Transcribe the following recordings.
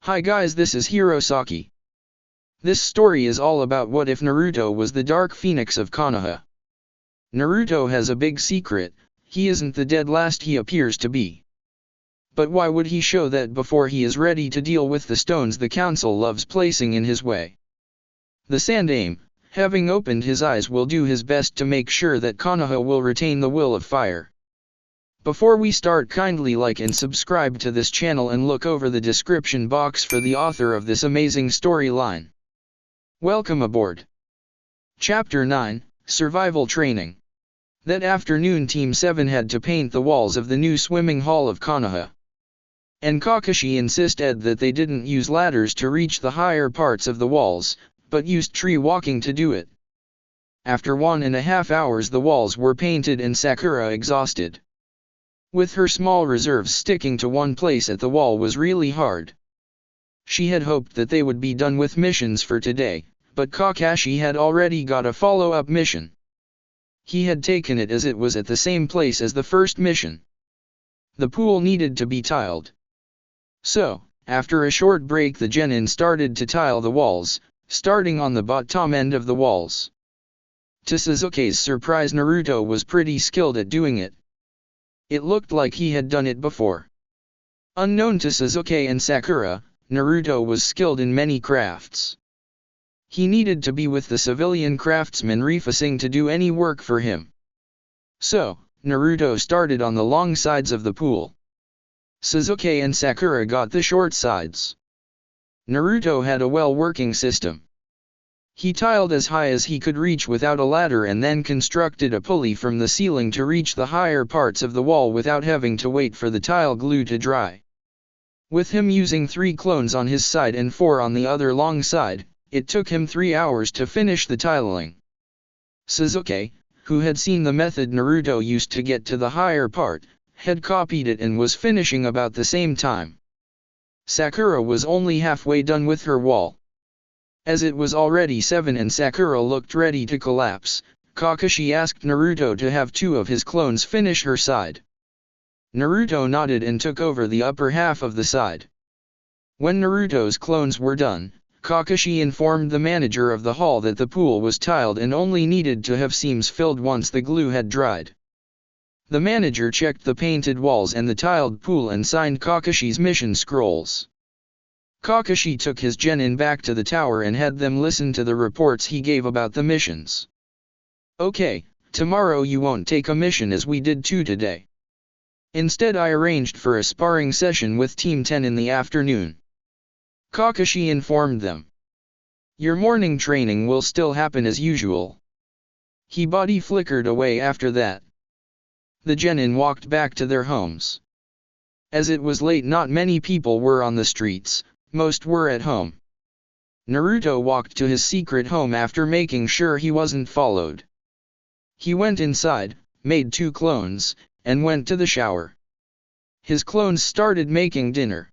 Hi guys, this is Hirosaki. This story is all about what if Naruto was the Dark Pheonix of Konoha. Naruto has a big secret: he isn't the dead last he appears to be. But why would he show that before he is ready to deal with the stones the council loves placing in his way? The Sandaime, having opened his eyes, will do his best to make sure that Konoha will retain the will of fire. Before we start, kindly like and subscribe to this channel and look over the description box for the author of this amazing storyline. Welcome aboard. Chapter 9, Survival Training. That afternoon Team 7 had to paint the walls of the new swimming hall of Konoha. And Kakashi insisted that they didn't use ladders to reach the higher parts of the walls, but used tree walking to do it. After 1.5 hours the walls were painted and Sakura, exhausted with her small reserves sticking to one place at the wall, was really hard. She had hoped that they would be done with missions for today, but Kakashi had already got a follow-up mission. He had taken it as it was at the same place as the first mission. The pool needed to be tiled. So, after a short break, the genin started to tile the walls, starting on the bottom end of the walls. To Sasuke's surprise, Naruto was pretty skilled at doing it. It looked like he had done it before. Unknown to Sasuke and Sakura, Naruto was skilled in many crafts. He needed to be with the civilian craftsmen refusing to do any work for him. So, Naruto started on the long sides of the pool. Sasuke and Sakura got the short sides. Naruto had a well-working system. He tiled as high as he could reach without a ladder and then constructed a pulley from the ceiling to reach the higher parts of the wall without having to wait for the tile glue to dry. With him using 3 clones on his side and 4 on the other long side, it took him 3 hours to finish the tiling. Sasuke, who had seen the method Naruto used to get to the higher part, had copied it and was finishing about the same time. Sakura was only halfway done with her wall. As it was already 7 and Sakura looked ready to collapse, Kakashi asked Naruto to have 2 of his clones finish her side. Naruto nodded and took over the upper half of the side. When Naruto's clones were done, Kakashi informed the manager of the hall that the pool was tiled and only needed to have seams filled once the glue had dried. The manager checked the painted walls and the tiled pool and signed Kakashi's mission scrolls. Kakashi took his genin back to the tower and had them listen to the reports he gave about the missions. Okay, tomorrow you won't take a mission as we did 2 today. Instead I arranged for a sparring session with Team 10 in the afternoon. Kakashi informed them. Your morning training will still happen as usual. His body flickered away after that. The genin walked back to their homes. As it was late, not many people were on the streets. Most were at home. Naruto walked to his secret home after making sure he wasn't followed. He went inside, made 2 clones, and went to the shower. His clones started making dinner.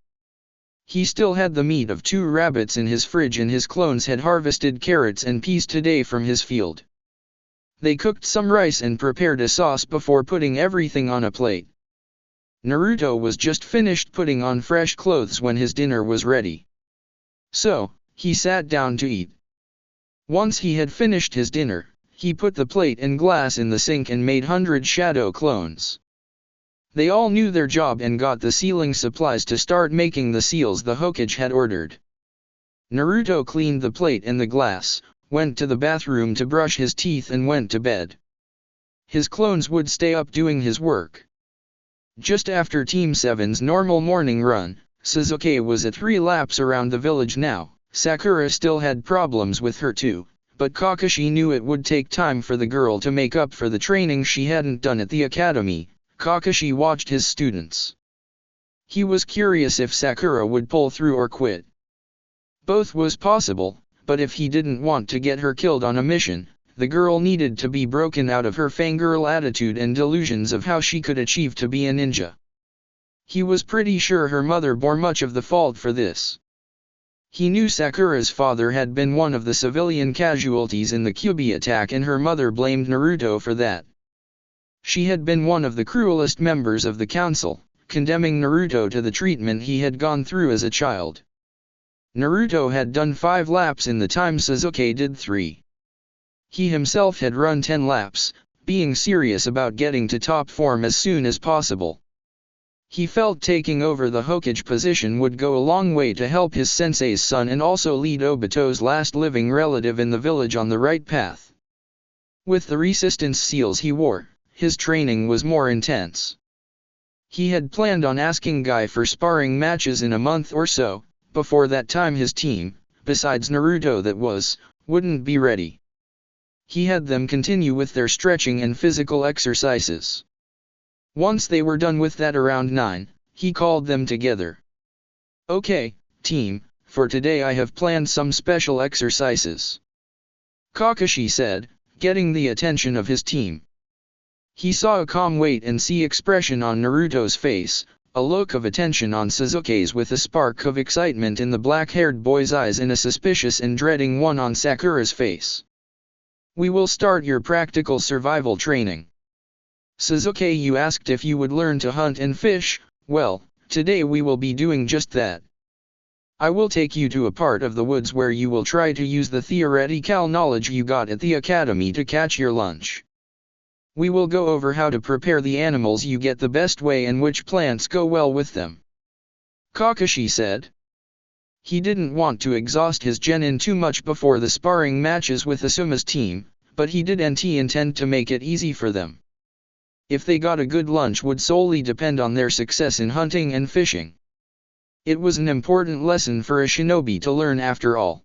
He still had the meat of 2 rabbits in his fridge and his clones had harvested carrots and peas today from his field. They cooked some rice and prepared a sauce before putting everything on a plate. Naruto was just finished putting on fresh clothes when his dinner was ready. So, he sat down to eat. Once he had finished his dinner, he put the plate and glass in the sink and made 100 shadow clones. They all knew their job and got the sealing supplies to start making the seals the Hokage had ordered. Naruto cleaned the plate and the glass, went to the bathroom to brush his teeth and went to bed. His clones would stay up doing his work. Just after Team 7's normal morning run, Sasuke was at 3 laps around the village now. Sakura still had problems with her too, but Kakashi knew it would take time for the girl to make up for the training she hadn't done at the academy. Kakashi watched his students. He was curious if Sakura would pull through or quit. Both was possible, but if he didn't want to get her killed on a mission, the girl needed to be broken out of her fangirl attitude and delusions of how she could achieve to be a ninja. He was pretty sure her mother bore much of the fault for this. He knew Sakura's father had been one of the civilian casualties in the Kyuubi attack and her mother blamed Naruto for that. She had been one of the cruelest members of the council, condemning Naruto to the treatment he had gone through as a child. Naruto had done 5 laps in the time Sasuke did 3. He himself had run 10 laps, being serious about getting to top form as soon as possible. He felt taking over the Hokage position would go a long way to help his sensei's son and also lead Obito's last living relative in the village on the right path. With the resistance seals he wore, his training was more intense. He had planned on asking Guy for sparring matches in a month or so. Before that time his team, besides Naruto wouldn't be ready. He had them continue with their stretching and physical exercises. Once they were done with that around 9, he called them together. "Okay, team, for today I have planned some special exercises," Kakashi said, getting the attention of his team. He saw a calm wait-and-see expression on Naruto's face, a look of attention on Sasuke's with a spark of excitement in the black-haired boy's eyes and a suspicious and dreading one on Sakura's face. "We will start your practical survival training. Sasuke, you asked if you would learn to hunt and fish. Well, today we will be doing just that. I will take you to a part of the woods where you will try to use the theoretical knowledge you got at the academy to catch your lunch. We will go over how to prepare the animals you get the best way and which plants go well with them," Kakashi said. He didn't want to exhaust his genin too much before the sparring matches with Asuma's team, but he didn't intend to make it easy for them. If they got a good lunch would solely depend on their success in hunting and fishing. It was an important lesson for a shinobi to learn after all.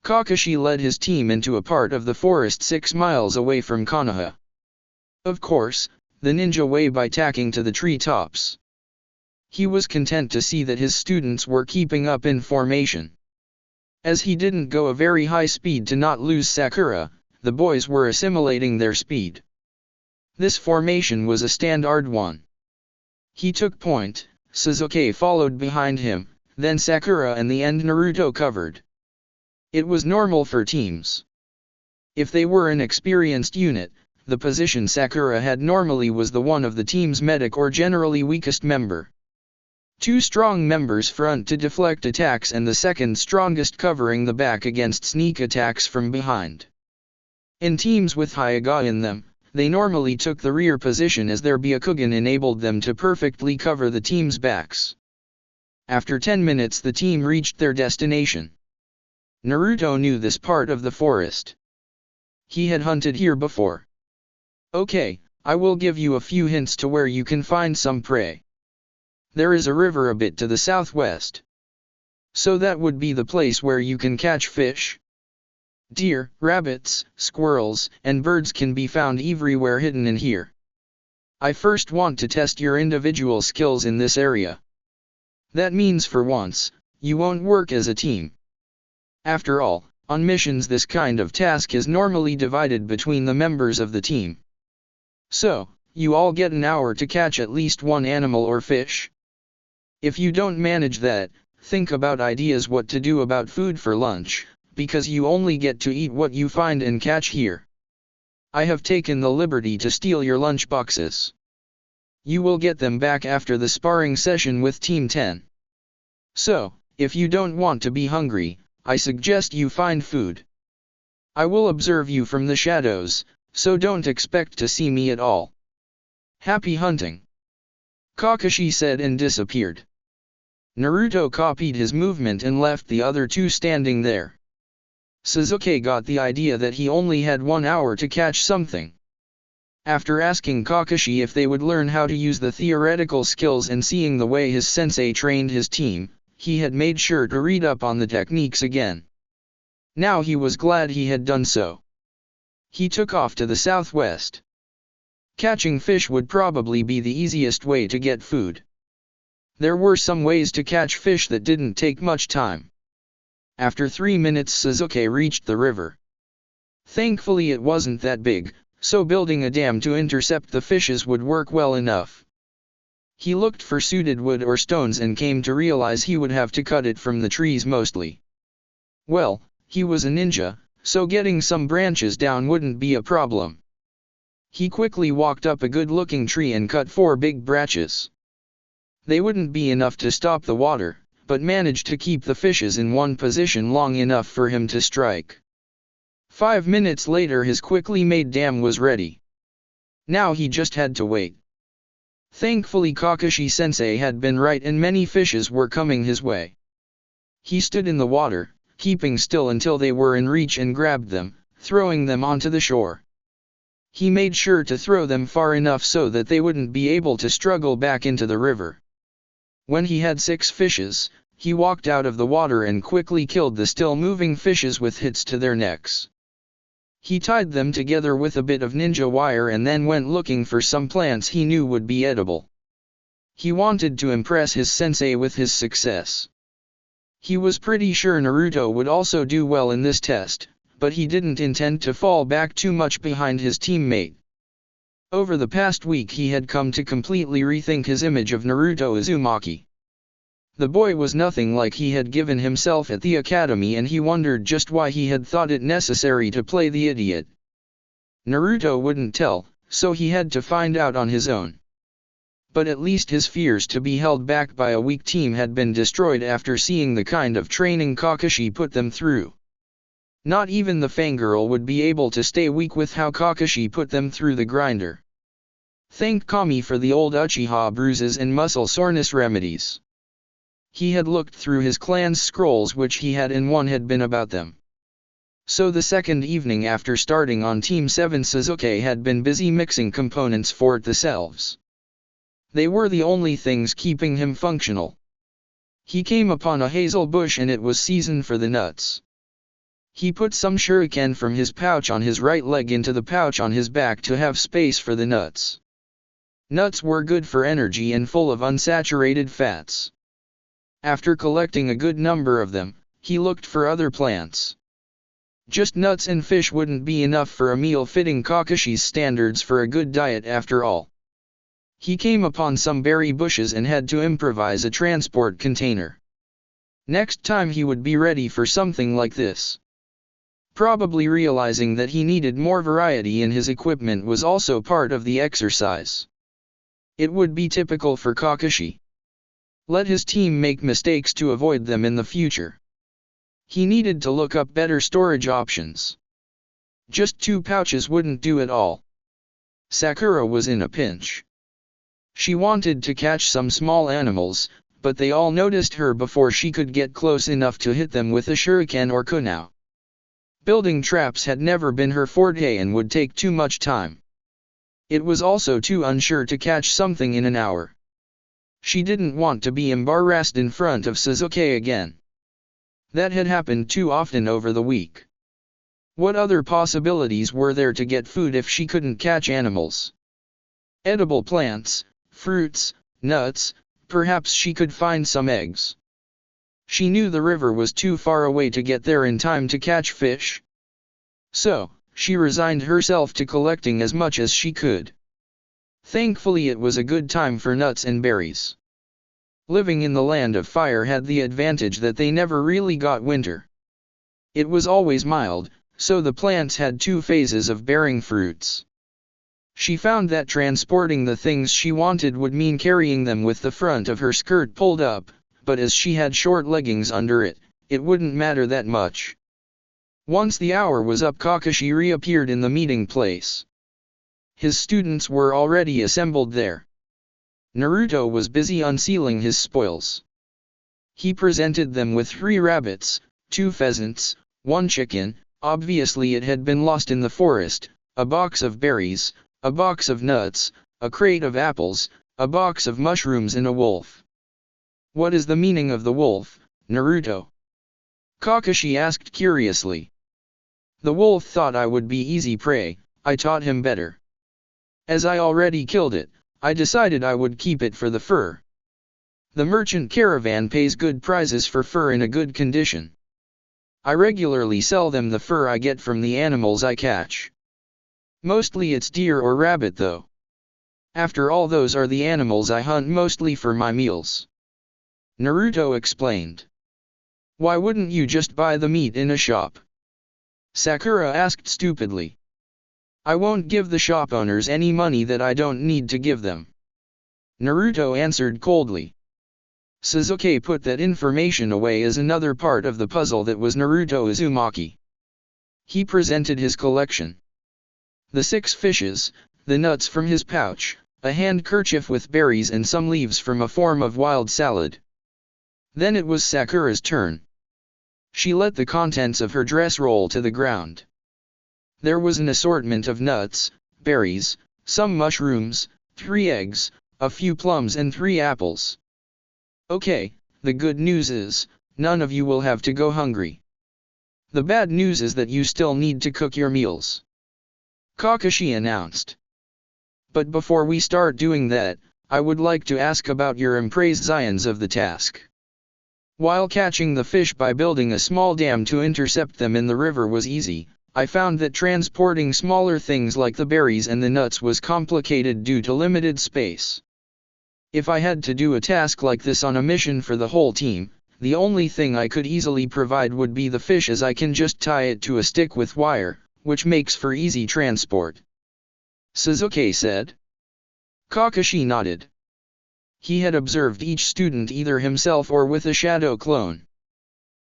Kakashi led his team into a part of the forest 6 miles away from Konoha. Of course, the ninja way by tacking to the tree tops. He was content to see that his students were keeping up in formation. As he didn't go a very high speed to not lose Sakura, the boys were assimilating their speed. This formation was a standard one. He took point, Sasuke followed behind him, then Sakura and the end Naruto covered. It was normal for teams. If they were an experienced unit, the position Sakura had normally was the one of the team's medic or generally weakest member. 2 strong members front to deflect attacks and the second strongest covering the back against sneak attacks from behind. In teams with Hyuga in them, they normally took the rear position as their Byakugan enabled them to perfectly cover the team's backs. After 10 minutes the team reached their destination. Naruto knew this part of the forest. He had hunted here before. "Okay, I will give you a few hints to where you can find some prey. There is a river a bit to the southwest. So that would be the place where you can catch fish. Deer, rabbits, squirrels, and birds can be found everywhere hidden in here. I first want to test your individual skills in this area. That means for once, you won't work as a team. After all, on missions this kind of task is normally divided between the members of the team. So, you all get an hour to catch at least one animal or fish. If you don't manage that, think about ideas what to do about food for lunch, because you only get to eat what you find and catch here. I have taken the liberty to steal your lunch boxes. You will get them back after the sparring session with Team 10. So, if you don't want to be hungry, I suggest you find food. I will observe you from the shadows, so don't expect to see me at all. Happy hunting," Kakashi said and disappeared. Naruto copied his movement and left the other 2 standing there. Sasuke got the idea that he only had 1 hour to catch something. After asking Kakashi if they would learn how to use the theoretical skills and seeing the way his sensei trained his team, he had made sure to read up on the techniques again. Now he was glad he had done so. He took off to the southwest. Catching fish would probably be the easiest way to get food. There were some ways to catch fish that didn't take much time. After 3 minutes Sasuke reached the river. Thankfully it wasn't that big, so building a dam to intercept the fishes would work well enough. He looked for suited wood or stones and came to realize he would have to cut it from the trees mostly. Well, he was a ninja, so getting some branches down wouldn't be a problem. He quickly walked up a good-looking tree and cut 4 big branches. They wouldn't be enough to stop the water, but managed to keep the fishes in one position long enough for him to strike. 5 minutes later his quickly made dam was ready. Now he just had to wait. Thankfully Kakashi-sensei had been right and many fishes were coming his way. He stood in the water, keeping still until they were in reach and grabbed them, throwing them onto the shore. He made sure to throw them far enough so that they wouldn't be able to struggle back into the river. When he had 6 fishes, he walked out of the water and quickly killed the still moving fishes with hits to their necks. He tied them together with a bit of ninja wire and then went looking for some plants he knew would be edible. He wanted to impress his sensei with his success. He was pretty sure Naruto would also do well in this test, but he didn't intend to fall back too much behind his teammate. Over the past week he had come to completely rethink his image of Naruto Uzumaki. The boy was nothing like he had given himself at the academy and he wondered just why he had thought it necessary to play the idiot. Naruto wouldn't tell, so he had to find out on his own. But at least his fears to be held back by a weak team had been destroyed after seeing the kind of training Kakashi put them through. Not even the fangirl would be able to stay weak with how Kakashi put them through the grinder. Thank Kami for the old Uchiha bruises and muscle soreness remedies. He had looked through his clan's scrolls which he had and one had been about them. So the second evening after starting on Team 7 Sasuke had been busy mixing components for it themselves. They were the only things keeping him functional. He came upon a hazel bush and it was season for the nuts. He put some shuriken from his pouch on his right leg into the pouch on his back to have space for the nuts. Nuts were good for energy and full of unsaturated fats. After collecting a good number of them, he looked for other plants. Just nuts and fish wouldn't be enough for a meal fitting Kakashi's standards for a good diet after all. He came upon some berry bushes and had to improvise a transport container. Next time he would be ready for something like this. Probably realizing that he needed more variety in his equipment was also part of the exercise. It would be typical for Kakashi. Let his team make mistakes to avoid them in the future. He needed to look up better storage options. Just 2 pouches wouldn't do at all. Sakura was in a pinch. She wanted to catch some small animals, but they all noticed her before she could get close enough to hit them with a shuriken or kunai. Building traps had never been her forte and would take too much time. It was also too unsure to catch something in an hour. She didn't want to be embarrassed in front of Sasuke again. That had happened too often over the week. What other possibilities were there to get food if she couldn't catch animals? Edible plants, fruits, nuts, perhaps she could find some eggs. She knew the river was too far away to get there in time to catch fish. So, she resigned herself to collecting as much as she could. Thankfully it was a good time for nuts and berries. Living in the land of fire had the advantage that they never really got winter. It was always mild, so the plants had 2 phases of bearing fruits. She found that transporting the things she wanted would mean carrying them with the front of her skirt pulled up, but as she had short leggings under it, it wouldn't matter that much. Once the hour was up, Kakashi reappeared in the meeting place. His students were already assembled there. Naruto was busy unsealing his spoils. He presented them with 3 rabbits, 2 pheasants, 1 chicken, obviously it had been lost in the forest, a box of berries, a box of nuts, a crate of apples, a box of mushrooms and a wolf. What is the meaning of the wolf, Naruto? Kakashi asked curiously. The wolf thought I would be easy prey, I taught him better. As I already killed it, I decided I would keep it for the fur. The merchant caravan pays good prices for fur in a good condition. I regularly sell them the fur I get from the animals I catch. Mostly it's deer or rabbit though. After all, those are the animals I hunt mostly for my meals. Naruto explained. Why wouldn't you just buy the meat in a shop? Sakura asked stupidly. I won't give the shop owners any money that I don't need to give them. Naruto answered coldly. Suzuki put that information away as another part of the puzzle that was Naruto Uzumaki. He presented his collection. The 6 fishes, the nuts from his pouch, a handkerchief with berries and some leaves from a form of wild salad. Then it was Sakura's turn. She let the contents of her dress roll to the ground. There was an assortment of nuts, berries, some mushrooms, 3 eggs, a few plums and 3 apples. Okay, the good news is, none of you will have to go hungry. The bad news is that you still need to cook your meals. Kakashi announced. But before we start doing that, I would like to ask about your impressions of the task. While catching the fish by building a small dam to intercept them in the river was easy, I found that transporting smaller things like the berries and the nuts was complicated due to limited space. If I had to do a task like this on a mission for the whole team, the only thing I could easily provide would be the fish, as I can just tie it to a stick with wire, which makes for easy transport. Suzuki said. Kakashi nodded. He had observed each student either himself or with a shadow clone.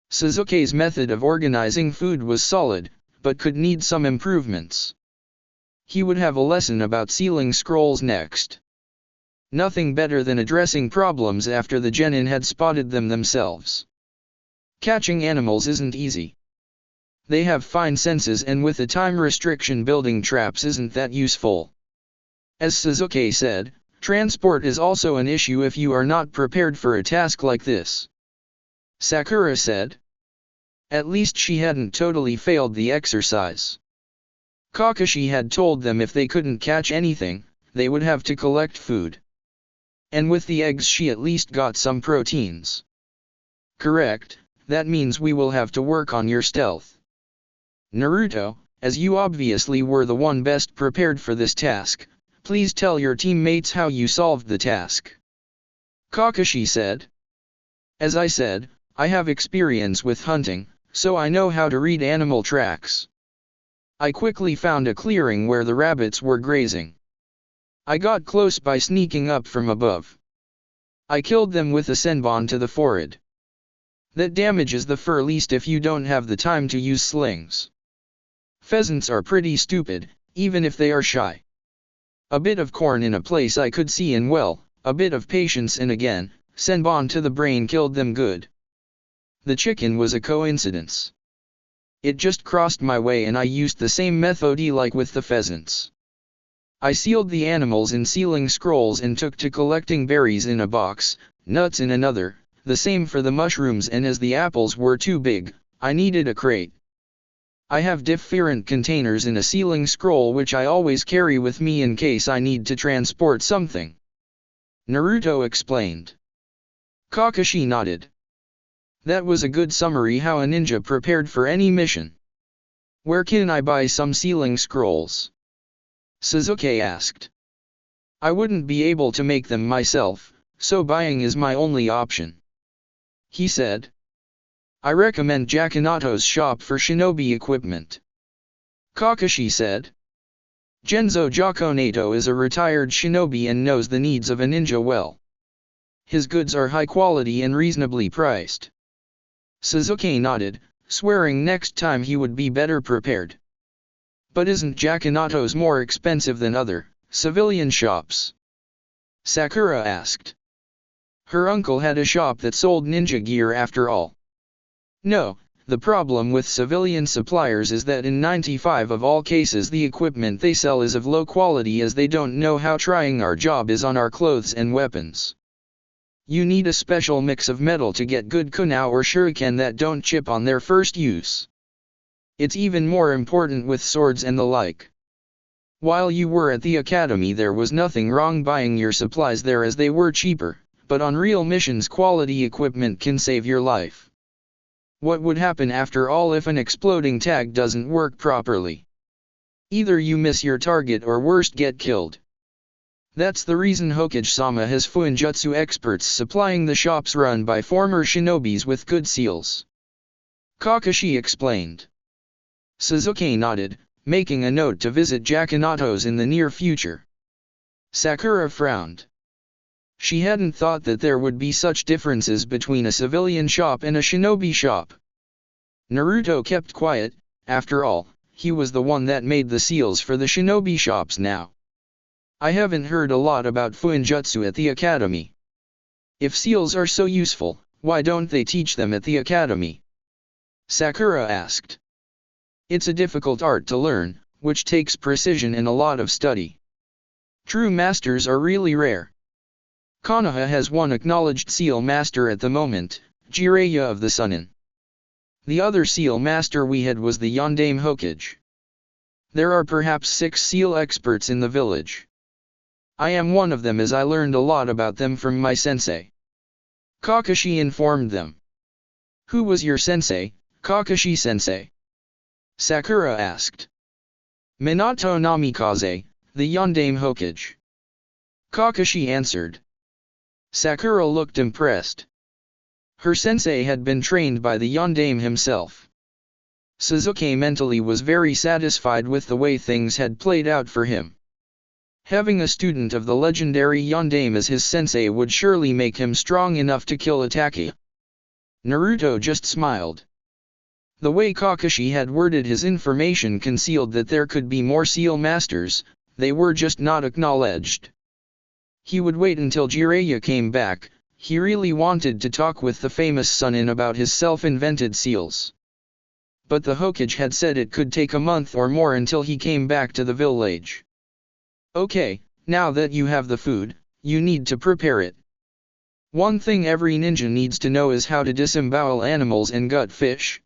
Suzuki's method of organizing food was solid, but could need some improvements. He would have a lesson about sealing scrolls next. Nothing better than addressing problems after the genin had spotted them themselves. Catching animals isn't easy. They have fine senses, and with a time restriction, building traps isn't that useful. As Suzuki said, transport is also an issue if you are not prepared for a task like this. Sakura said. At least she hadn't totally failed the exercise. Kakashi had told them if they couldn't catch anything, they would have to collect food. And with the eggs she at least got some proteins. Correct, that means we will have to work on your stealth. Naruto, as you obviously were the one best prepared for this task, please tell your teammates how you solved the task. Kakashi said. As I said, I have experience with hunting, so I know how to read animal tracks. I quickly found a clearing where the rabbits were grazing. I got close by sneaking up from above. I killed them with a senbon to the forehead. That damages the fur least if you don't have the time to use slings. Pheasants are pretty stupid, even if they are shy. A bit of corn in a place I could see and well, a bit of patience and again, senbon to the brain killed them good. The chicken was a coincidence. It just crossed my way and I used the same method like with the pheasants. I sealed the animals in sealing scrolls and took to collecting berries in a box, nuts in another, the same for the mushrooms, and as the apples were too big, I needed a crate. I have different containers in a sealing scroll which I always carry with me in case I need to transport something. Naruto explained. Kakashi nodded. That was a good summary how a ninja prepared for any mission. Where can I buy some sealing scrolls? Suzuki asked. I wouldn't be able to make them myself, so buying is my only option. He said. I recommend Jakinato's shop for shinobi equipment. Kakashi said. Genzo Jakonato is a retired shinobi and knows the needs of a ninja well. His goods are high quality and reasonably priced. Suzuki nodded, swearing next time he would be better prepared. But isn't Jakinato's more expensive than other, civilian shops? Sakura asked. Her uncle had a shop that sold ninja gear after all. No, the problem with civilian suppliers is that in 95% of all cases the equipment they sell is of low quality, as they don't know how trying our job is on our clothes and weapons. You need a special mix of metal to get good kunai or shuriken that don't chip on their first use. It's even more important with swords and the like. While you were at the academy there was nothing wrong buying your supplies there as they were cheaper, but on real missions quality equipment can save your life. What would happen after all if an exploding tag doesn't work properly? Either you miss your target or worst get killed. That's the reason Hokage-sama has Fuinjutsu experts supplying the shops run by former shinobis with good seals. Kakashi explained. Suzuki nodded, making a note to visit Jakinato's in the near future. Sakura frowned. She hadn't thought that there would be such differences between a civilian shop and a shinobi shop. Naruto kept quiet. After all, he was the one that made the seals for the shinobi shops now. I haven't heard a lot about Fuinjutsu at the academy. If seals are so useful, why don't they teach them at the academy? Sakura asked. It's a difficult art to learn, which takes precision and a lot of study. True masters are really rare. Konoha has one acknowledged seal master at the moment, Jiraiya of the Sunin. The other seal master we had was the Yondaime Hokage. There are perhaps 6 seal experts in the village. I am one of them as I learned a lot about them from my sensei. Kakashi informed them. Who was your sensei, Kakashi-sensei? Sakura asked. Minato Namikaze, the Yondaime Hokage. Kakashi answered. Sakura looked impressed. Her sensei had been trained by the Yondaime himself. Sasuke mentally was very satisfied with the way things had played out for him. Having a student of the legendary Yondaime as his sensei would surely make him strong enough to kill Itachi. Naruto just smiled. The way Kakashi had worded his information concealed that there could be more seal masters, they were just not acknowledged. He would wait until Jiraiya came back. He really wanted to talk with the famous Sunin about his self-invented seals. But the Hokage had said it could take a month or more until he came back to the village. Okay, now that you have the food, you need to prepare it. One thing every ninja needs to know is how to disembowel animals and gut fish.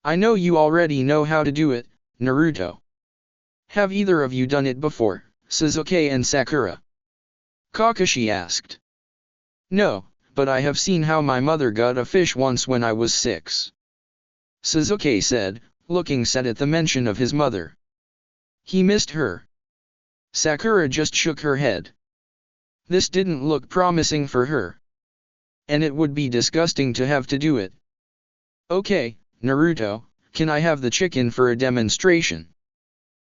I know you already know how to do it, Naruto. Have either of you done it before, Sasuke and Sakura? Kakashi asked. No, but I have seen how my mother got a fish once when I was 6. Sasuke said, looking sad at the mention of his mother. He missed her. Sakura just shook her head. This didn't look promising for her. And it would be disgusting to have to do it. Okay, Naruto, can I have the chicken for a demonstration?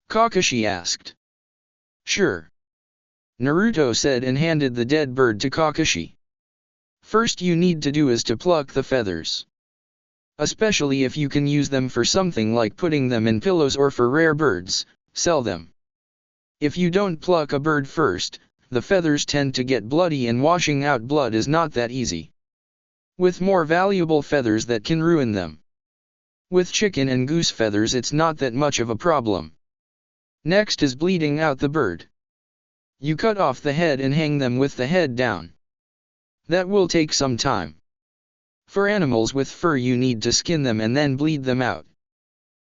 Kakashi asked. Sure. Naruto said and handed the dead bird to Kakashi. First you need to do is to pluck the feathers. Especially if you can use them for something like putting them in pillows or for rare birds, sell them. If you don't pluck a bird first, the feathers tend to get bloody and washing out blood is not that easy. With more valuable feathers that can ruin them. With chicken and goose feathers it's not that much of a problem. Next is bleeding out the bird. You cut off the head and hang them with the head down. That will take some time. For animals with fur you need to skin them and then bleed them out.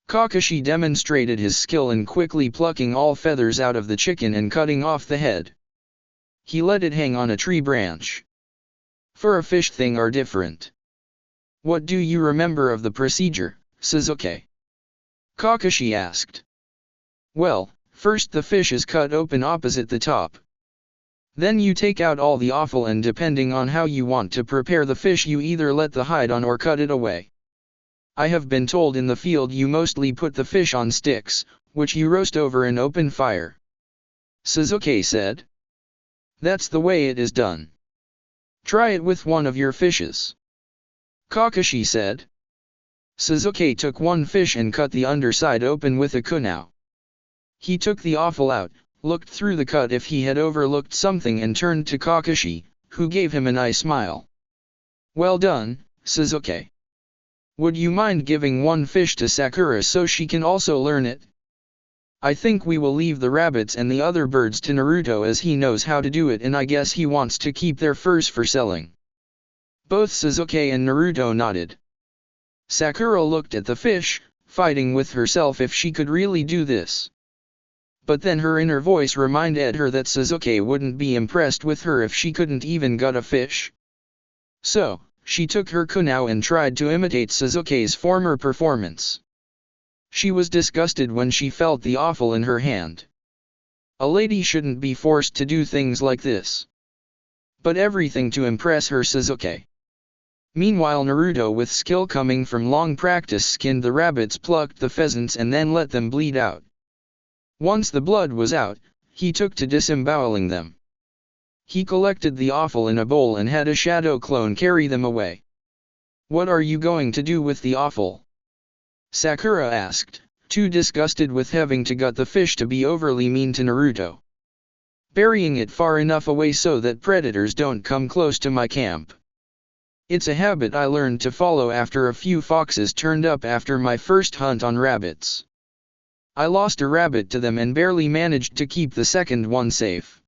Kakashi demonstrated his skill in quickly plucking all feathers out of the chicken and cutting off the head. He let it hang on a tree branch. Fur a fish thing are different. What do you remember of the procedure, Sasuke? Kakashi asked. Well, first the fish is cut open opposite the top. Then you take out all the offal and depending on how you want to prepare the fish you either let the hide on or cut it away. I have been told in the field you mostly put the fish on sticks, which you roast over an open fire. Sasuke said. That's the way it is done. Try it with one of your fishes. Kakashi said. Sasuke took one fish and cut the underside open with a kunai. He took the offal out, looked through the cut if he had overlooked something and turned to Kakashi, who gave him a nice smile. Well done, Sasuke. Would you mind giving one fish to Sakura so she can also learn it? I think we will leave the rabbits and the other birds to Naruto as he knows how to do it and I guess he wants to keep their furs for selling. Both Sasuke and Naruto nodded. Sakura looked at the fish, fighting with herself if she could really do this. But then her inner voice reminded her that Sasuke wouldn't be impressed with her if she couldn't even gut a fish. So, she took her kunai and tried to imitate Sasuke's former performance. She was disgusted when she felt the offal in her hand. A lady shouldn't be forced to do things like this. But everything to impress her Sasuke. Meanwhile Naruto with skill coming from long practice skinned the rabbits, plucked the pheasants and then let them bleed out. Once the blood was out, he took to disemboweling them. He collected the offal in a bowl and had a shadow clone carry them away. "What are you going to do with the offal?" Sakura asked, too disgusted with having to gut the fish to be overly mean to Naruto. "Burying it far enough away so that predators don't come close to my camp. It's a habit I learned to follow after a few foxes turned up after my first hunt on rabbits. I lost a rabbit to them and barely managed to keep the second one safe,"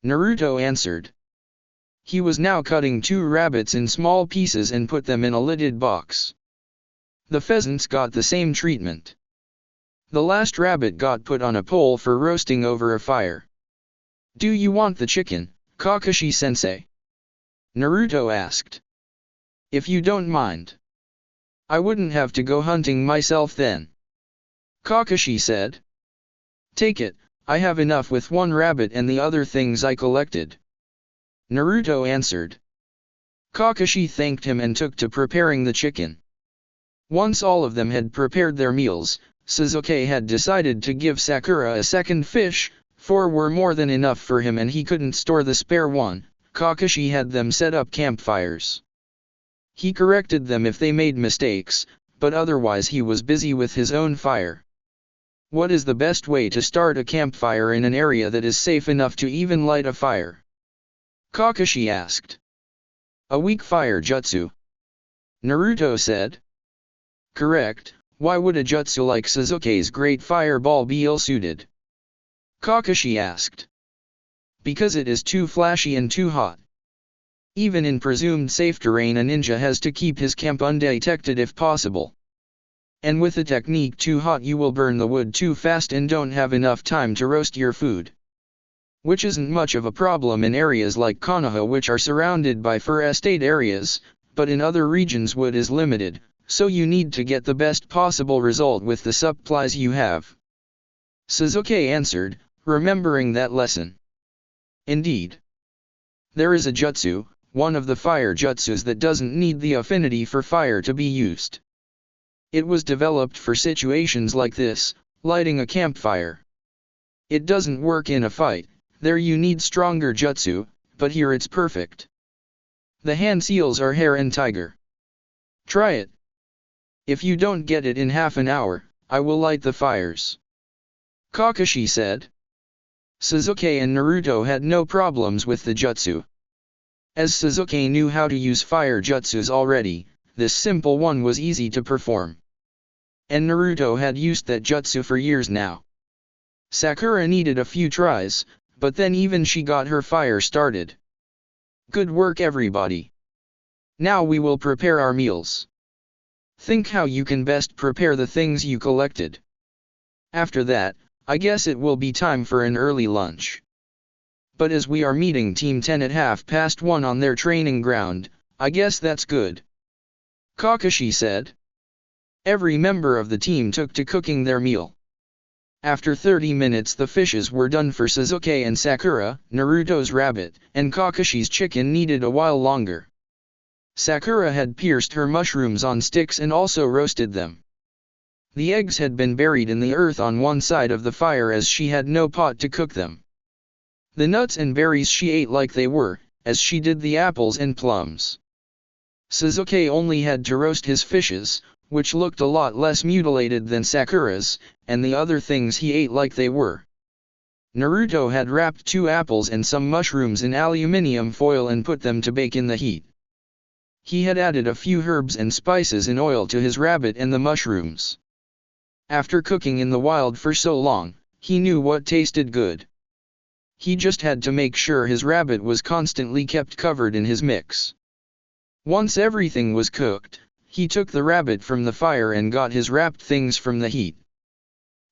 Naruto answered. He was now cutting 2 rabbits in small pieces and put them in a lidded box. The pheasants got the same treatment. The last rabbit got put on a pole for roasting over a fire. "Do you want the chicken, Kakashi-sensei?" Naruto asked. "If you don't mind. I wouldn't have to go hunting myself then," Kakashi said. "Take it, I have enough with 1 rabbit and the other things I collected," Naruto answered. Kakashi thanked him and took to preparing the chicken. Once all of them had prepared their meals, Sasuke had decided to give Sakura a second fish. 4 were more than enough for him and he couldn't store the spare one. Kakashi had them set up campfires. He corrected them if they made mistakes, but otherwise he was busy with his own fire. What is the best way to start a campfire in an area that is safe enough to even light a fire? Kakashi asked. "A weak fire jutsu," Naruto said. "Correct, why would a jutsu like Sasuke's great fireball be ill-suited?" Kakashi asked. "Because it is too flashy and too hot. Even in presumed safe terrain a ninja has to keep his camp undetected if possible. And with a technique too hot you will burn the wood too fast and don't have enough time to roast your food. Which isn't much of a problem in areas like Konoha which are surrounded by forested areas, but in other regions wood is limited, so you need to get the best possible result with the supplies you have," Sasuke answered, remembering that lesson. Indeed. There is a jutsu, one of the fire jutsus that doesn't need the affinity for fire to be used. It was developed for situations like this, lighting a campfire. It doesn't work in a fight, there you need stronger jutsu, but here it's perfect. The hand seals are hare and tiger. Try it. If you don't get it in half an hour, I will light the fires," Kakashi said. Sasuke and Naruto had no problems with the jutsu. As Sasuke knew how to use fire jutsus already, this simple one was easy to perform. And Naruto had used that jutsu for years now. Sakura needed a few tries, but then even she got her fire started. "Good work everybody. Now we will prepare our meals. Think how you can best prepare the things you collected. After that, I guess it will be time for an early lunch. But as we are meeting Team 10 at 1:30 on their training ground, I guess that's good," Kakashi said. Every member of the team took to cooking their meal. After 30 minutes the fishes were done for Sasuke and Sakura, Naruto's rabbit, and Kakashi's chicken needed a while longer. Sakura had pierced her mushrooms on sticks and also roasted them. The eggs had been buried in the earth on one side of the fire as she had no pot to cook them. The nuts and berries she ate like they were, as she did the apples and plums. Sasuke only had to roast his fishes, which looked a lot less mutilated than Sakura's, and the other things he ate like they were. Naruto had wrapped 2 apples and some mushrooms in aluminium foil and put them to bake in the heat. He had added a few herbs and spices in oil to his rabbit and the mushrooms. After cooking in the wild for so long, he knew what tasted good. He just had to make sure his rabbit was constantly kept covered in his mix. Once everything was cooked, he took the rabbit from the fire and got his wrapped things from the heat.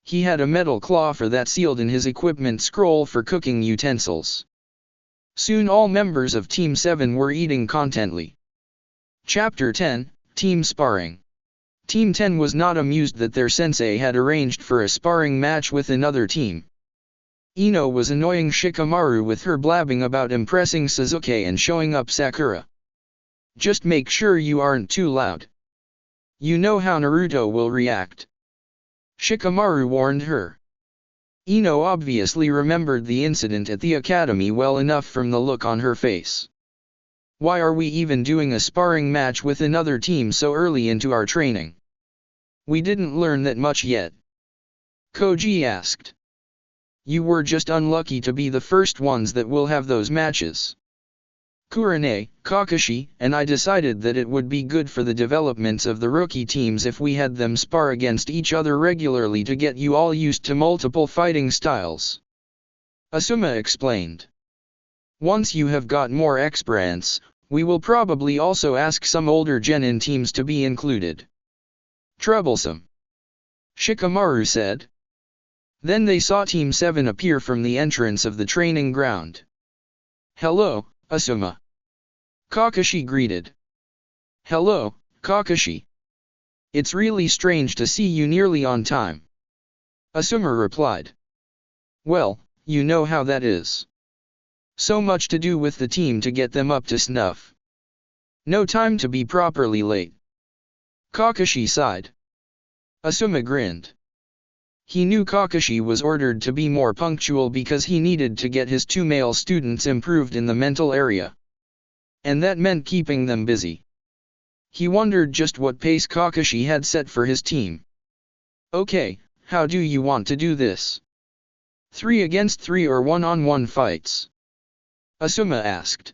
He had a metal claw for that sealed in his equipment scroll for cooking utensils. Soon all members of Team 7 were eating contently. Chapter 10, Team Sparring. Team 10 was not amused that their sensei had arranged for a sparring match with another team. Ino was annoying Shikamaru with her blabbing about impressing Sasuke and showing up Sakura. "Just make sure you aren't too loud. You know how Naruto will react," Shikamaru warned her. Ino obviously remembered the incident at the academy well enough from the look on her face. Why are we even doing a sparring match with another team so early into our training? We didn't learn that much yet. Koji asked. You were just unlucky to be the first ones that will have those matches. Kurane, Kakashi, and I decided that it would be good for the developments of the rookie teams if we had them spar against each other regularly to get you all used to multiple fighting styles. Asuma explained. Once you have got more experience, we will probably also ask some older genin teams to be included. Troublesome. Shikamaru said. Then they saw Team 7 appear from the entrance of the training ground. Hello, Asuma. Kakashi greeted. Hello, Kakashi. It's really strange to see you nearly on time. Asuma replied. Well, you know how that is. So much to do with the team to get them up to snuff. No time to be properly late. Kakashi sighed. Asuma grinned. He knew Kakashi was ordered to be more punctual because he needed to get his 2 male students improved in the mental area. And that meant keeping them busy. He wondered just what pace Kakashi had set for his team. Okay, how do you want to do this? 3 against 3 or 1-on-1 fights? Asuma asked.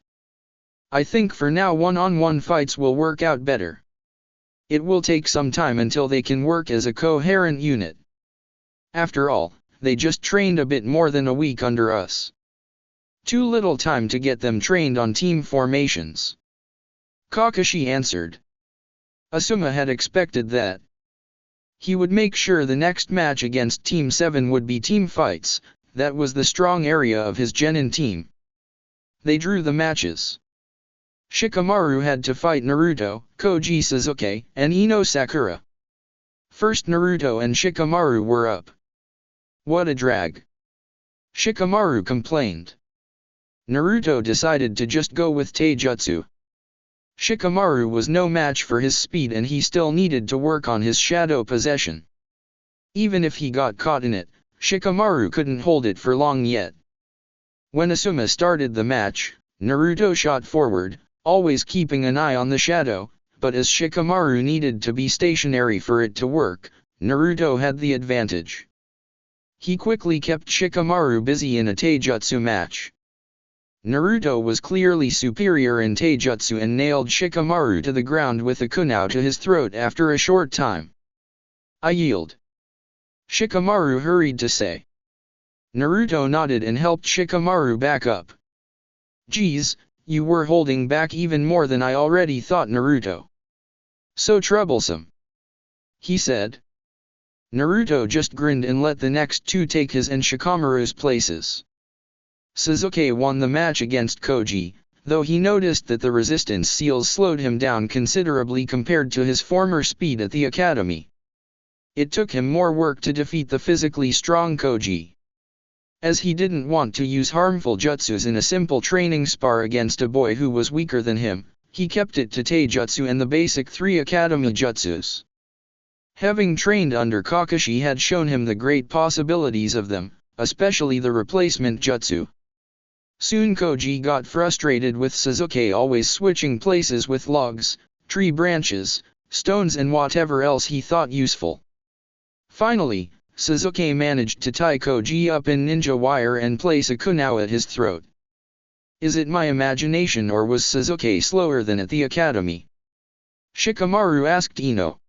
I think for now 1-on-1 fights will work out better. It will take some time until they can work as a coherent unit. After all, they just trained a bit more than a week under us. Too little time to get them trained on team formations. Kakashi answered. Asuma had expected that. He would make sure the next match against Team 7 would be team fights, that was the strong area of his genin team. They drew the matches. Shikamaru had to fight Naruto, Koji Sasuke, and Ino Sakura. First Naruto and Shikamaru were up. What a drag. Shikamaru complained. Naruto decided to just go with Taijutsu. Shikamaru was no match for his speed and he still needed to work on his shadow possession. Even if he got caught in it, Shikamaru couldn't hold it for long yet. When Asuma started the match, Naruto shot forward, always keeping an eye on the shadow, but as Shikamaru needed to be stationary for it to work, Naruto had the advantage. He quickly kept Shikamaru busy in a Taijutsu match. Naruto was clearly superior in Taijutsu and nailed Shikamaru to the ground with a kunai to his throat after a short time. I yield. Shikamaru hurried to say. Naruto nodded and helped Shikamaru back up. Geez, you were holding back even more than I already thought, Naruto. So troublesome. He said. Naruto just grinned and let the next 2 take his and Shikamaru's places. Sasuke won the match against Koji, though he noticed that the resistance seals slowed him down considerably compared to his former speed at the academy. It took him more work to defeat the physically strong Koji. As he didn't want to use harmful jutsus in a simple training spar against a boy who was weaker than him, he kept it to Taijutsu and the basic 3 academy jutsus. Having trained under Kakashi had shown him the great possibilities of them, especially the replacement jutsu. Soon Koji got frustrated with Sasuke always switching places with logs, tree branches, stones and whatever else he thought useful. Finally, Sasuke managed to tie Koji up in ninja wire and place a kunai at his throat. Is it my imagination or was Sasuke slower than at the academy? Shikamaru asked Ino.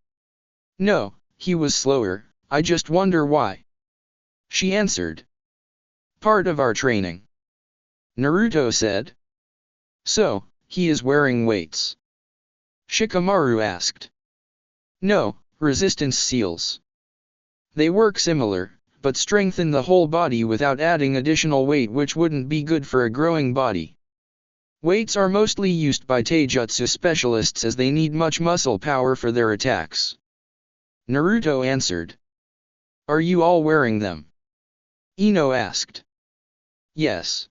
No, he was slower, I just wonder why. She answered. Part of our training. Naruto said. So, he is wearing weights? Shikamaru asked. No, resistance seals. They work similar, but strengthen the whole body without adding additional weight, which wouldn't be good for a growing body. Weights are mostly used by Taijutsu specialists as they need much muscle power for their attacks. Naruto answered. Are you all wearing them? Ino asked. Yes.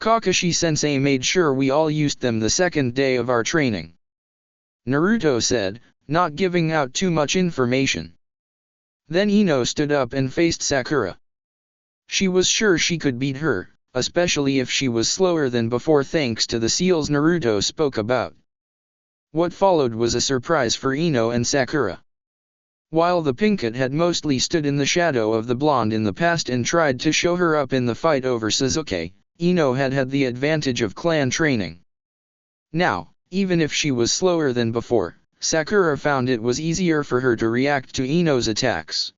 Kakashi-sensei made sure we all used them the second day of our training. Naruto said, not giving out too much information. Then Ino stood up and faced Sakura. She was sure she could beat her, especially if she was slower than before thanks to the seals Naruto spoke about. What followed was a surprise for Ino and Sakura. While the Pinkett had mostly stood in the shadow of the blonde in the past and tried to show her up in the fight over Sasuke, Ino had the advantage of clan training. Now, even if she was slower than before, Sakura found it was easier for her to react to Ino's attacks.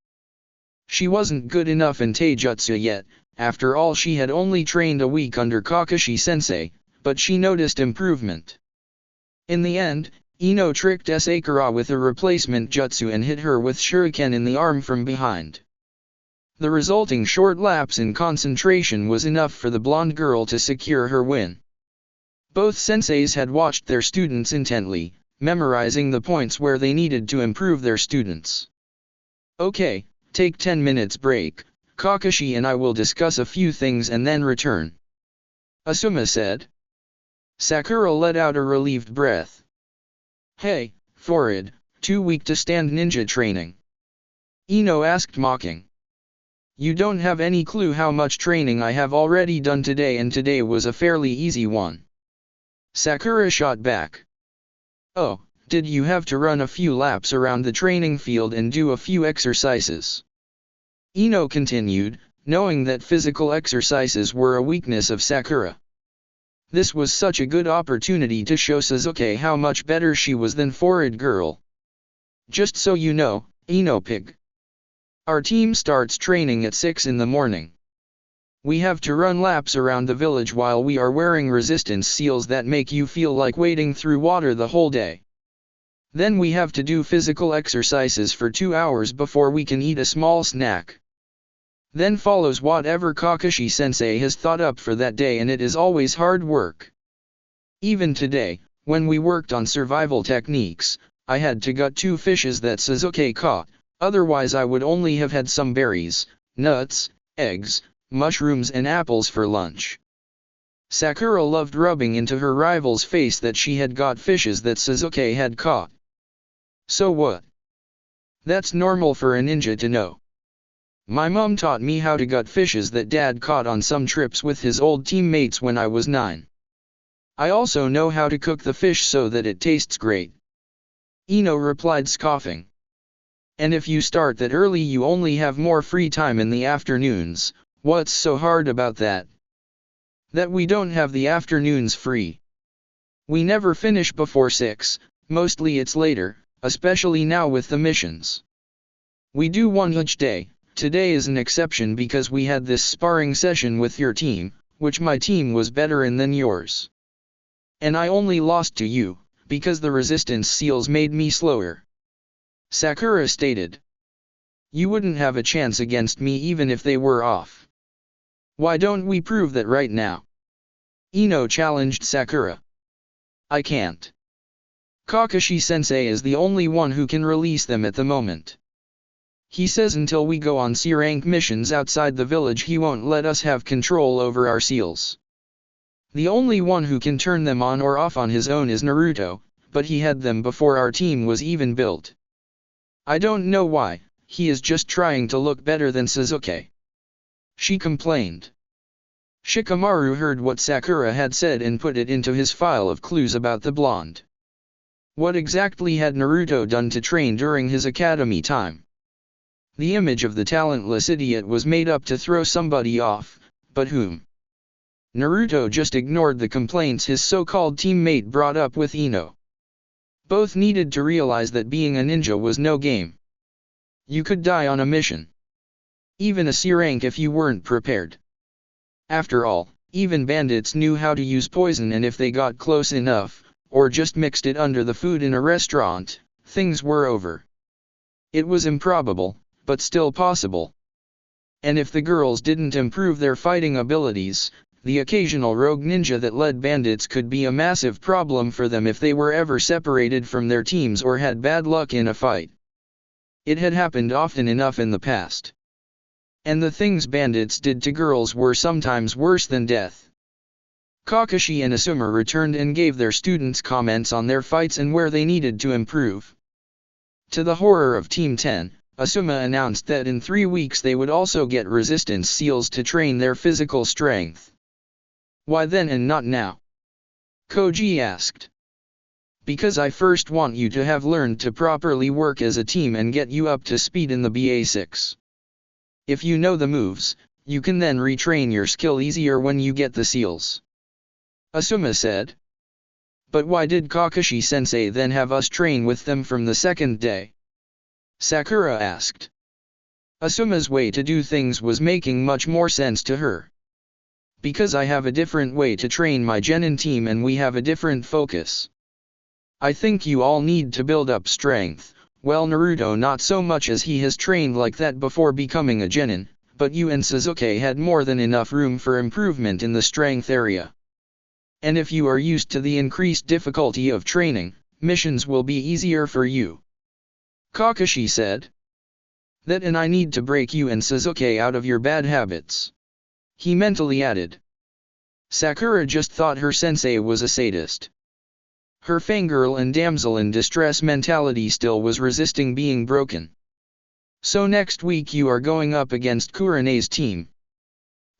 She wasn't good enough in Taijutsu yet, after all she had only trained a week under Kakashi-sensei, but she noticed improvement. In the end, Ino tricked Sakura with a replacement jutsu and hit her with shuriken in the arm from behind. The resulting short lapse in concentration was enough for the blonde girl to secure her win. Both senseis had watched their students intently, memorizing the points where they needed to improve their students. Okay, take 10 minutes break, Kakashi and I will discuss a few things and then return. Asuma said. Sakura let out a relieved breath. Hey, forehead, too weak to stand ninja training? Ino asked mocking. You don't have any clue how much training I have already done today, and today was a fairly easy one. Sakura shot back. Oh, did you have to run a few laps around the training field and do a few exercises? Ino continued, knowing that physical exercises were a weakness of Sakura. This was such a good opportunity to show Sasuke how much better she was than forehead girl. Just so you know, Ino pig. Our team starts training at 6 in the morning. We have to run laps around the village while we are wearing resistance seals that make you feel like wading through water the whole day. Then we have to do physical exercises for 2 hours before we can eat a small snack. Then follows whatever Kakashi-sensei has thought up for that day, and it is always hard work. Even today, when we worked on survival techniques, I had to gut 2 fishes that Sasuke caught, otherwise I would only have had some berries, nuts, eggs, mushrooms and apples for lunch. Sakura loved rubbing into her rival's face that she had got fishes that Sasuke had caught. So what? That's normal for a ninja to know. My mom taught me how to gut fishes that dad caught on some trips with his old teammates when I was 9. I also know how to cook the fish so that it tastes great. Ino replied scoffing. And if you start that early you only have more free time in the afternoons, what's so hard about that? That we don't have the afternoons free. We never finish before 6, mostly it's later, especially now with the missions. We do one each day. Today is an exception because we had this sparring session with your team, which my team was better in than yours. And I only lost to you, because the resistance seals made me slower. Sakura stated. You wouldn't have a chance against me even if they were off. Why don't we prove that right now? Ino challenged Sakura. I can't. Kakashi-sensei is the only one who can release them at the moment. He says until we go on C-rank missions outside the village he won't let us have control over our seals. The only one who can turn them on or off on his own is Naruto, but he had them before our team was even built. I don't know why, he is just trying to look better than Sasuke. She complained. Shikamaru heard what Sakura had said and put it into his file of clues about the blonde. What exactly had Naruto done to train during his academy time? The image of the talentless idiot was made up to throw somebody off, but whom? Naruto just ignored the complaints his so-called teammate brought up with Ino. Both needed to realize that being a ninja was no game. You could die on a mission. Even a C rank if you weren't prepared. After all, even bandits knew how to use poison, and if they got close enough, or just mixed it under the food in a restaurant, things were over. It was improbable, but still possible. And if the girls didn't improve their fighting abilities, the occasional rogue ninja that led bandits could be a massive problem for them if they were ever separated from their teams or had bad luck in a fight. It had happened often enough in the past. And the things bandits did to girls were sometimes worse than death. Kakashi and Asuma returned and gave their students comments on their fights and where they needed to improve. To the horror of Team 10, Asuma announced that in 3 weeks they would also get resistance seals to train their physical strength. Why then and not now? Koji asked. Because I first want you to have learned to properly work as a team and get you up to speed in the basics. If you know the moves, you can then retrain your skill easier when you get the seals. Asuma said. But why did Kakashi-sensei then have us train with them from the second day? Sakura asked. Asuma's way to do things was making much more sense to her. Because I have a different way to train my genin team and we have a different focus. I think you all need to build up strength. Well, Naruto not so much as he has trained like that before becoming a genin, but you and Sasuke had more than enough room for improvement in the strength area. And if you are used to the increased difficulty of training, missions will be easier for you. Kakashi said. That and I need to break you and Sasuke out of your bad habits. He mentally added. Sakura just thought her sensei was a sadist. Her fangirl and damsel in distress mentality still was resisting being broken. So next week you are going up against Kurene's team?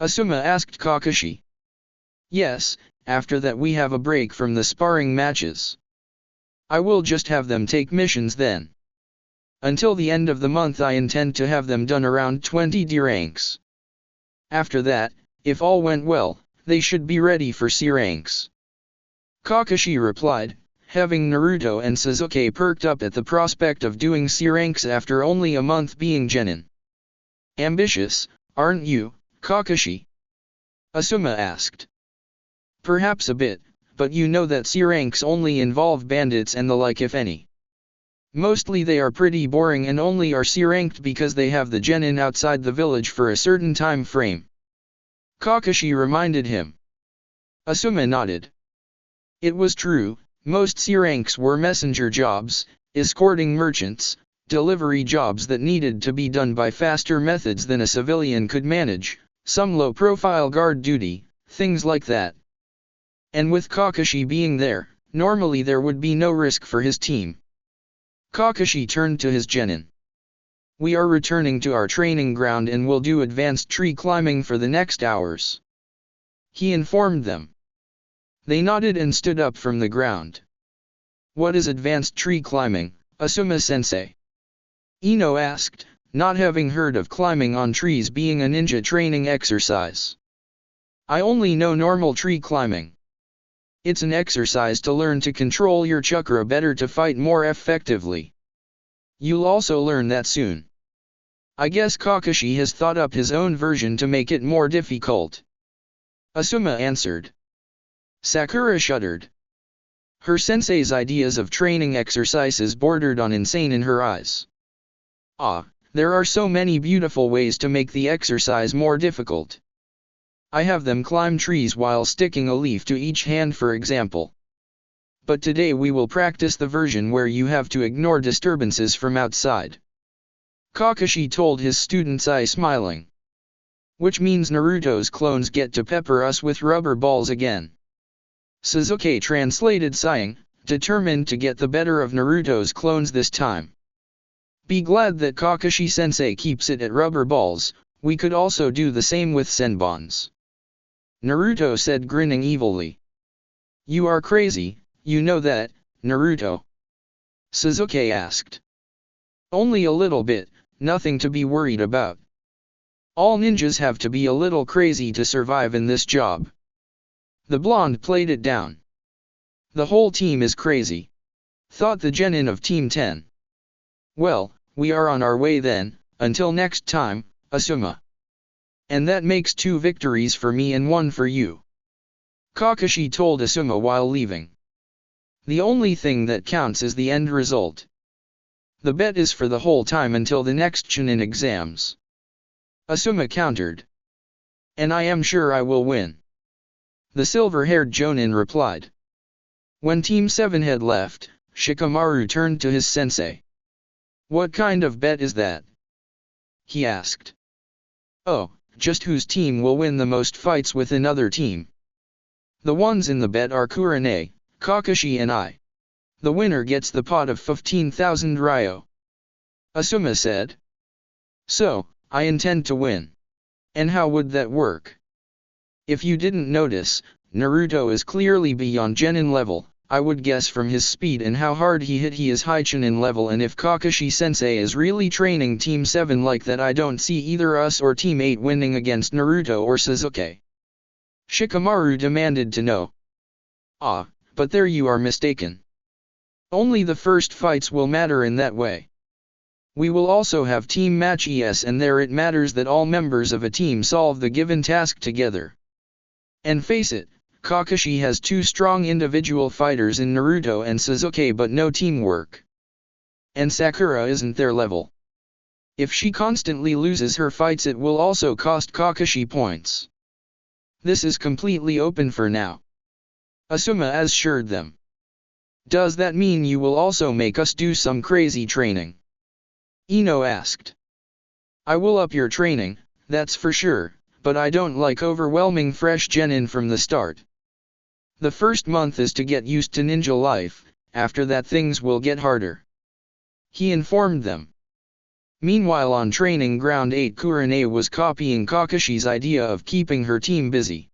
Asuma asked Kakashi. Yes, after that we have a break from the sparring matches. I will just have them take missions then. Until the end of the month I intend to have them done around 20 D ranks. After that, if all went well, they should be ready for C ranks. Kakashi replied, having Naruto and Sasuke perked up at the prospect of doing C ranks after only a month being genin. Ambitious, aren't you, Kakashi? Asuma asked. Perhaps a bit, but you know that C ranks only involve bandits and the like if any. Mostly they are pretty boring and only are C ranked because they have the genin outside the village for a certain time frame. Kakashi reminded him. Asuma nodded. It was true, most C ranks were messenger jobs, escorting merchants, delivery jobs that needed to be done by faster methods than a civilian could manage, some low-profile guard duty, things like that. And with Kakashi being there, normally there would be no risk for his team. Kakashi turned to his genin. We are returning to our training ground and will do advanced tree climbing for the next hours. He informed them. They nodded and stood up from the ground. What is advanced tree climbing, Asuma-sensei? Ino asked, not having heard of climbing on trees being a ninja training exercise. I only know normal tree climbing. It's an exercise to learn to control your chakra better to fight more effectively. You'll also learn that soon. I guess Kakashi has thought up his own version to make it more difficult. Asuma answered. Sakura shuddered. Her sensei's ideas of training exercises bordered on insane in her eyes. There are so many beautiful ways to make the exercise more difficult. I have them climb trees while sticking a leaf to each hand for example. But today we will practice the version where you have to ignore disturbances from outside. Kakashi told his students, smiling. Which means Naruto's clones get to pepper us with rubber balls again. Sasuke translated, sighing, determined to get the better of Naruto's clones this time. Be glad that Kakashi-sensei keeps it at rubber balls, we could also do the same with senbons. Naruto said, grinning evilly. You are crazy, you know that, Naruto? Sasuke asked. Only a little bit, nothing to be worried about. All ninjas have to be a little crazy to survive in this job. The blonde played it down. The whole team is crazy, thought the genin of Team 10. Well, we are on our way then, until next time, Asuma. And that makes 2 victories for me and 1 for you. Kakashi told Asuma while leaving. The only thing that counts is the end result. The bet is for the whole time until the next Chunin exams. Asuma countered. And I am sure I will win. The silver-haired Jonin replied. When Team 7 had left, Shikamaru turned to his sensei. What kind of bet is that? He asked. Oh, just whose team will win the most fights with another team. The ones in the bet are Kurene, Kakashi and I. The winner gets the pot of 15,000 ryo. Asuma said. So, I intend to win. And how would that work? If you didn't notice, Naruto is clearly beyond Genin level. I would guess from his speed and how hard he hit he is high Chunin level, and if Kakashi-sensei is really training Team 7 like that, I don't see either us or Team 8 winning against Naruto or Sasuke. Shikamaru demanded to know. Ah, but there you are mistaken. Only the first fights will matter in that way. We will also have team matches, and there it matters that all members of a team solve the given task together. And face it, Kakashi has two strong individual fighters in Naruto and Sasuke but no teamwork. And Sakura isn't their level. If she constantly loses her fights it will also cost Kakashi points. This is completely open for now. Asuma assured them. Does that mean you will also make us do some crazy training? Ino asked. I will up your training, that's for sure, but I don't like overwhelming fresh genin from the start. The first month is to get used to ninja life, after that things will get harder. He informed them. Meanwhile on training ground 8, Kurane was copying Kakashi's idea of keeping her team busy.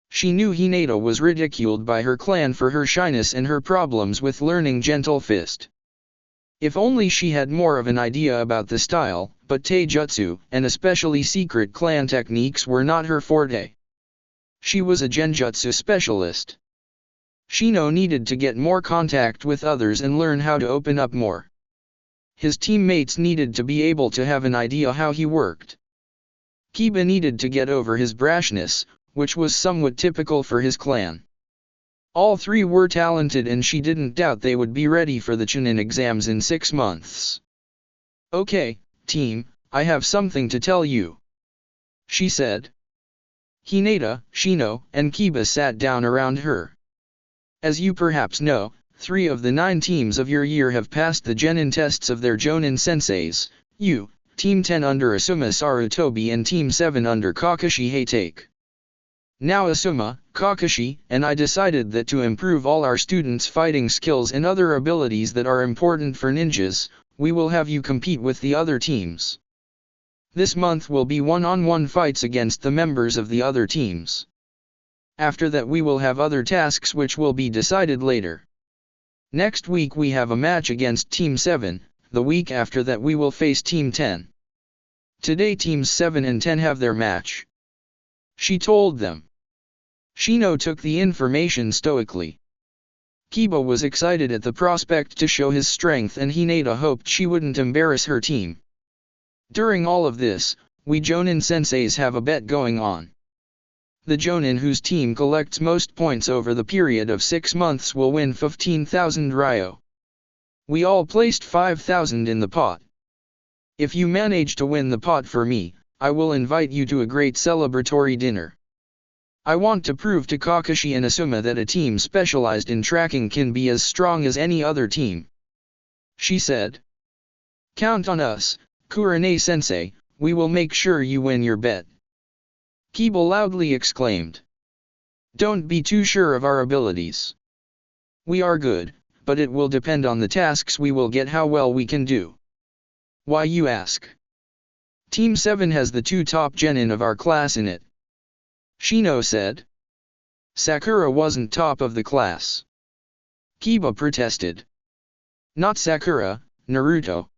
She knew Hinata was ridiculed by her clan for her shyness and her problems with learning Gentle Fist. If only she had more of an idea about the style, but taijutsu, and especially secret clan techniques, were not her forte. She was a genjutsu specialist. Shino needed to get more contact with others and learn how to open up more. His teammates needed to be able to have an idea how he worked. Kiba needed to get over his brashness, which was somewhat typical for his clan. All three were talented and she didn't doubt they would be ready for the Chunin exams in 6 months. Okay, team, I have something to tell you, she said. Hinata, Shino, and Kiba sat down around her. As you perhaps know, 3 of the 9 teams of your year have passed the Genin tests of their Jonin senseis. You, Team 10 under Asuma Sarutobi and Team 7 under Kakashi Hatake. Now Asuma, Kakashi, and I decided that to improve all our students' fighting skills and other abilities that are important for ninjas, we will have you compete with the other teams. This month will be one-on-one fights against the members of the other teams. After that we will have other tasks which will be decided later. Next week we have a match against Team 7, the week after that we will face Team 10. Today Teams 7 and 10 have their match, she told them. Shino took the information stoically. Kiba was excited at the prospect to show his strength and Hinata hoped she wouldn't embarrass her team. During all of this, we Jonin senseis have a bet going on. The Jonin whose team collects most points over the period of 6 months will win 15,000 ryo. We all placed 5,000 in the pot. If you manage to win the pot for me, I will invite you to a great celebratory dinner. I want to prove to Kakashi and Asuma that a team specialized in tracking can be as strong as any other team, she said. Count on us, Kurane-sensei, we will make sure you win your bet. Kiba loudly exclaimed. Don't be too sure of our abilities. We are good, but it will depend on the tasks we will get how well we can do. Why you ask? Team 7 has the 2 top genin of our class in it, Shino said. Sakura wasn't top of the class, Kiba protested. Not Sakura, Naruto.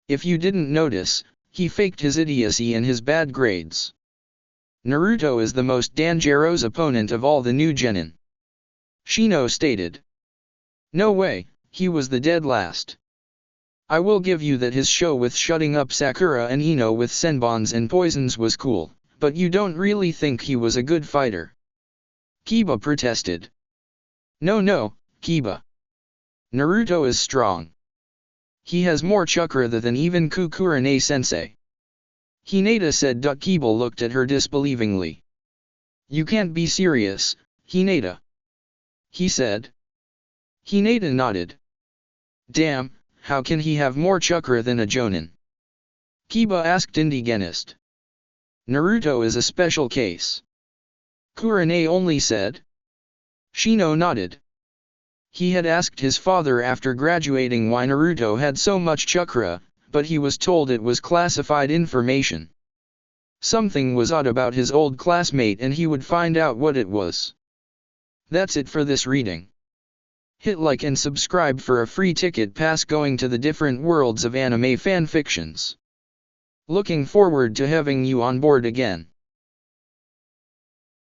If you didn't notice, he faked his idiocy and his bad grades. Naruto is the most dangerous opponent of all the new genin, Shino stated. No way, he was the dead last. I will give you that his show with shutting up Sakura and Ino with senbons and poisons was cool, but you don't really think he was a good fighter, Kiba protested. No, Kiba. Naruto is strong. He has more chakra than even Kukurane-sensei, Hinata said. Kiba looked at her disbelievingly. You can't be serious, Hinata, he said. Hinata nodded. Damn, how can he have more chakra than a Jonin? Kiba asked Indigenist. Naruto is a special case, Kurane only said. Shino nodded. He had asked his father after graduating why Naruto had so much chakra, but he was told it was classified information. Something was odd about his old classmate and he would find out what it was. That's it for this reading. Hit like and subscribe for a free ticket pass going to the different worlds of anime fanfictions. Looking forward to having you on board again.